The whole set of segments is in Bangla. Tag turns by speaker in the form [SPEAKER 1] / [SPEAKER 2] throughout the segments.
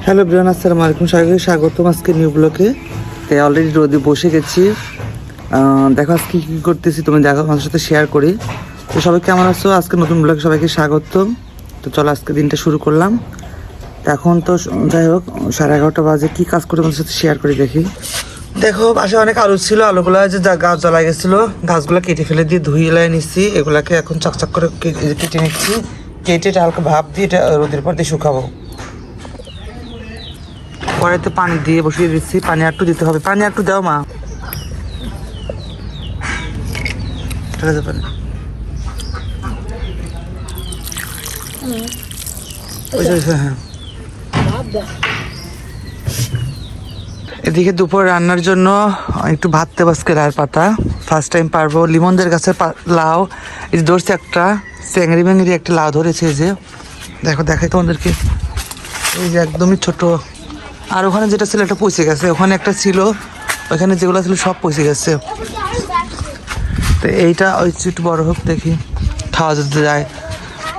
[SPEAKER 1] হ্যালো ব্রিয়ান, আসসালামু আলাইকুম। সবাইকে স্বাগতম আজকে নিউ ব্লকে। তাই অলরেডি রোদে বসে গেছি। দেখো আজকে কী করতেছি তুমি দেখো, আমার সাথে শেয়ার করি। তো সবাই কেমন আছো? আজকে নতুন ব্লগে সবাইকে স্বাগতম। তো চলো আজকে দিনটা শুরু করলাম। এখন তো যাই হোক 11:30 বাজে। কী কাজ করে তোমাদের সাথে শেয়ার করি দেখি। দেখো বাসায় অনেক আলু ছিল, আলুগুলো যে গাছ জ্বলা গেছিলো, গাছগুলো কেটে ফেলে দিয়ে ধুয়ে লাই নিচ্ছি। এগুলাকে এখন চকচক করে কেটে নিচ্ছি। কেটে এটা হালকা ভাপ দিয়ে এটা রোদের পর দিয়ে শুকাবো। কড়াইতে পানি দিয়ে বসিয়ে দিচ্ছি। পানি একটু দিতে হবে, পানি একটু দাও মা। হ্যাঁ, এদিকে দুপুর রান্নার জন্য একটু ভাত দেবো আজকে। লাউর পাতা ফার্স্ট টাইম পারবো। লিমনদের গাছের লাউ এই যে ধরছে, একটা চেংড়ি মেংড়ি একটা লাউ ধরেছে। এই যে দেখো, দেখাই তোমাদেরকে। এই যে একদমই ছোট। আর ওখানে যেটা ছিল একটা পচে গেছে, ওখানে একটা ছিল, ওখানে যেগুলো ছিল সব পচে গেছে। তো এইটা ওই একটু বড় হোক দেখি, খাওয়া যেতে যায়।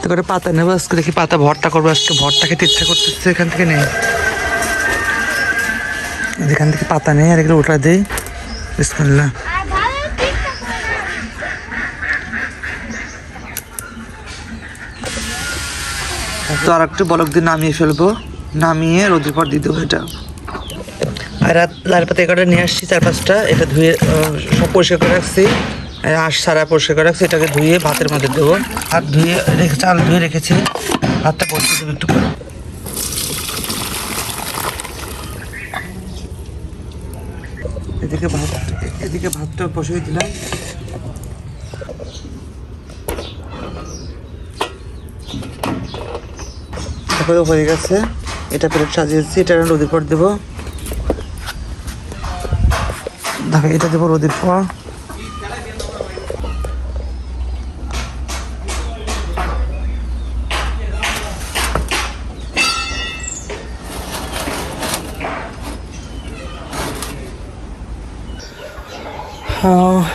[SPEAKER 1] তো করে পাতা নেবো আজকে, দেখি পাতা ভর্তা করবো আজকে। ভর্তা খেতে ইচ্ছা করতেছে, এখান থেকে নেই, যেখান থেকে পাতা নেই। আর এগুলো ওটা দিই। বিসমিল্লাহ। তো আর একটু বলক দিয়ে নামিয়ে ফেলবো, নামিয়ে রোদের পর দিয়ে দেবো এটা। আর লাল পাতা এগারোটা নিয়ে আসছি, 4-5টা। এটা ধুয়ে সব পরিষ্কার করে রাখছি, আঁশ সারা পরিষ্কার করে রাখছি। এটাকে ধুয়ে ভাতের মধ্যে দেবো। হাত ধুয়ে রেখে চাল ধুয়ে রেখেছি, ভাতটা বসিয়ে দেবো একটু করে। এদিকে ভাতটা বসিয়ে দিলাম। তারপরে হয়ে গেছে, এটা প্লেট সাজিয়েছি। এটা রোদের পর দেবো। দেখো এটা দেবো রোদের পর।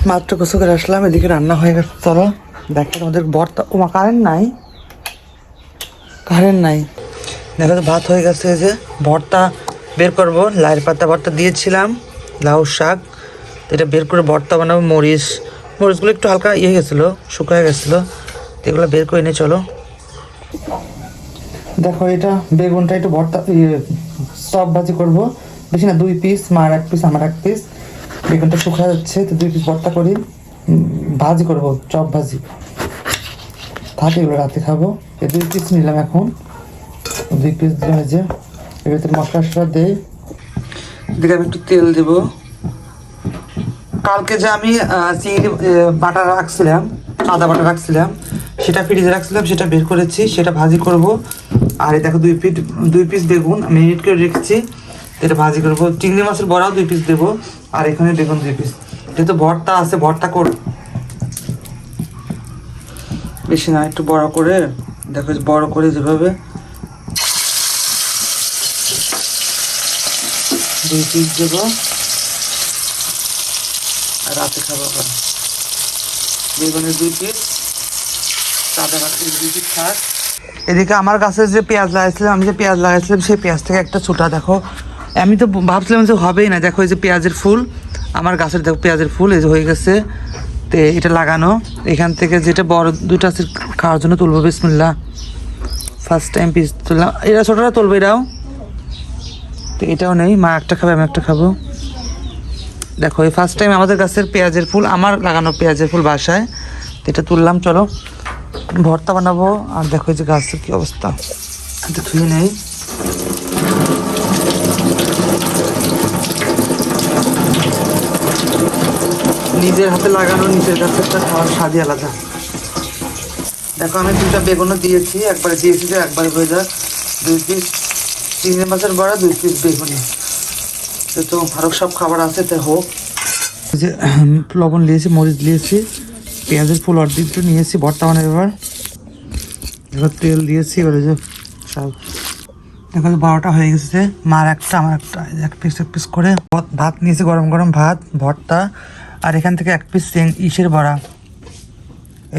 [SPEAKER 1] মাত্র গোসল করে আসলাম, এদিকে রান্না হয়ে গেছে। চলো দেখো আমাদের ভর্তা। ওমা কারেন্ট নাই, কারেন্ট নাই। দেখো তো ভাত হয়ে গেছে। এই যে ভর্তা বের করবো। লাউয়ের পাতা ভর্তা দিয়েছিলাম, লাউ শাক। এটা বের করে ভর্তা বানাবো। মরিচগুলো একটু হালকা গেছিলো, শুকিয়ে গেছিলো। এগুলো বের করে নিয়ে চলো। দেখো এটা বেগুনটা একটু ভর্তা চপ ভাজি করবো। বেশি না, 2 পিস, মার 1 পিস আমার 1 পিস। বেগুনটা শুকিয়ে যাচ্ছে, তো 2 পিস ভর্তা করি, ভাজি করবো, চপ ভাজি থাকে। এগুলো রাতে খাবো। এই 2 পিস নিলাম এখন। 2 পিস দিলাম। যে এর ভিতরে মশলা দেই। এদিকে আমি একটু তেল দেবো। কালকে যে আমি চিংড়ি বাটা রাখছিলাম, আদা বাটা রাখছিলাম, সেটা ফ্রিজে রাখছিলাম, সেটা বের করেছি, সেটা ভাজি করব। আর এই দেখো 2 পিস বেগুন মিনিট করে রেখেছি, এটা ভাজি করব। চিংড়ি মাছের বড়াও 2 পিস দেবো। আর এখানে বেগুন 2 পিস। যেহেতু ভর্তা আছে, ভর্তা কর বেশি না, একটু বড় করে। দেখো বড় করে যেভাবে 2 পিস দেবো। আর রাতে খাবো আবার বেগুনের 2 পিস, সাদা গাছের 2 পিস থাক। এদিকে আমার গাছে যে পেঁয়াজ লাগাইছিলাম, সেই পেঁয়াজ থেকে একটা ছোটা। দেখো আমি তো ভাবছিলাম যে হবেই না। দেখো এই যে পেঁয়াজের ফুল, আমার গাছের দেখো পেঁয়াজের ফুল এই যে হয়ে গেছে। তো এটা লাগানো, এখান থেকে যেটা বড় 2টা আছে খাওয়ার জন্য তুলবো। বিসমিল্লাহ। ফার্স্ট টাইম পিস তুললাম। এরা ছোটরা তুলবে, এরাও। তো এটাও নেই, মা একটা খাবে, আমি একটা খাবো। দেখো এই ফার্স্ট টাইম আমাদের গাছের পেঁয়াজের ফুল, আমার লাগানো পেঁয়াজের ফুল বাসায়। তো এটা তুললাম, চলো ভর্তা বানাবো। আর দেখো এই যে গাছের কি অবস্থা, এটা ধুয়ে নেই। নিজের হাতে লাগানো নিজের গাছেরটা খাওয়ার স্বাদই আলাদা। দেখো আমি 2টা বেগুনও দিয়েছি, একবারে দিয়েছি যে একবারে হয়ে যাক। 2 পিস চিংড়ি মাছের বড়া, 2 পিস বেগুনি। তো আরও সব খাবার আছে, তাই হোক। যে লবণ নিয়েছি, মরিচ দিয়েছি, পেঁয়াজের ফুল অর্ধেক নিয়েছি। ভর্তা বানাবো এবার তেল দিয়েছি। এবারে যে সব দেখো 12টা হয়ে গেছে। মার একটা, আমার একটা, 1 পিস করে ভাত নিয়েছি, গরম গরম ভাত, ভর্তা। আর এখান থেকে 1 পিস ইসের বড়া,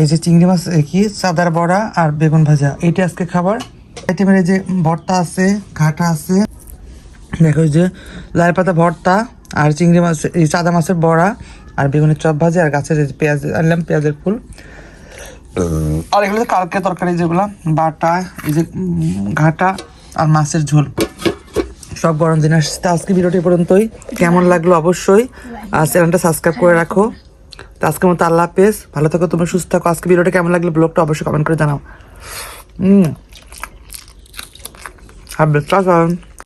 [SPEAKER 1] এই যে চিংড়ি মাছ কি চাদার বড়া আর বেগুন ভাজা। এইটা আজকে খাবার। আইটেমের এই যে ভর্তা আছে, ঘাটা আছে, দেখো এই যে লাল পাতা ভর্তা আর চিংড়ি মাছ, এই চাদা মাছের বড়া আর বেগুনের চপ ভাজি আর গাছের এই যে পেঁয়াজ আনলাম, পেঁয়াজের ফুল। আর এগুলো কালকে তরকারি যেগুলো বাটা, এই যে ঘাটা আর মাছের ঝোল, সব গরম দিন আসছে। আজকে ভিডিওটি পর্যন্তই, কেমন লাগলো অবশ্যই আর চ্যানেলটা সাবস্ক্রাইব করে রাখো। তো আজকের মতো আল্লাহ হাফেজ, ভালো থাকো, তুমি সুস্থ থাকো। আজকে ভিডিওটা কেমন লাগলো ব্লগটা অবশ্যই কমেন্ট করে জানাও। হাফেজ।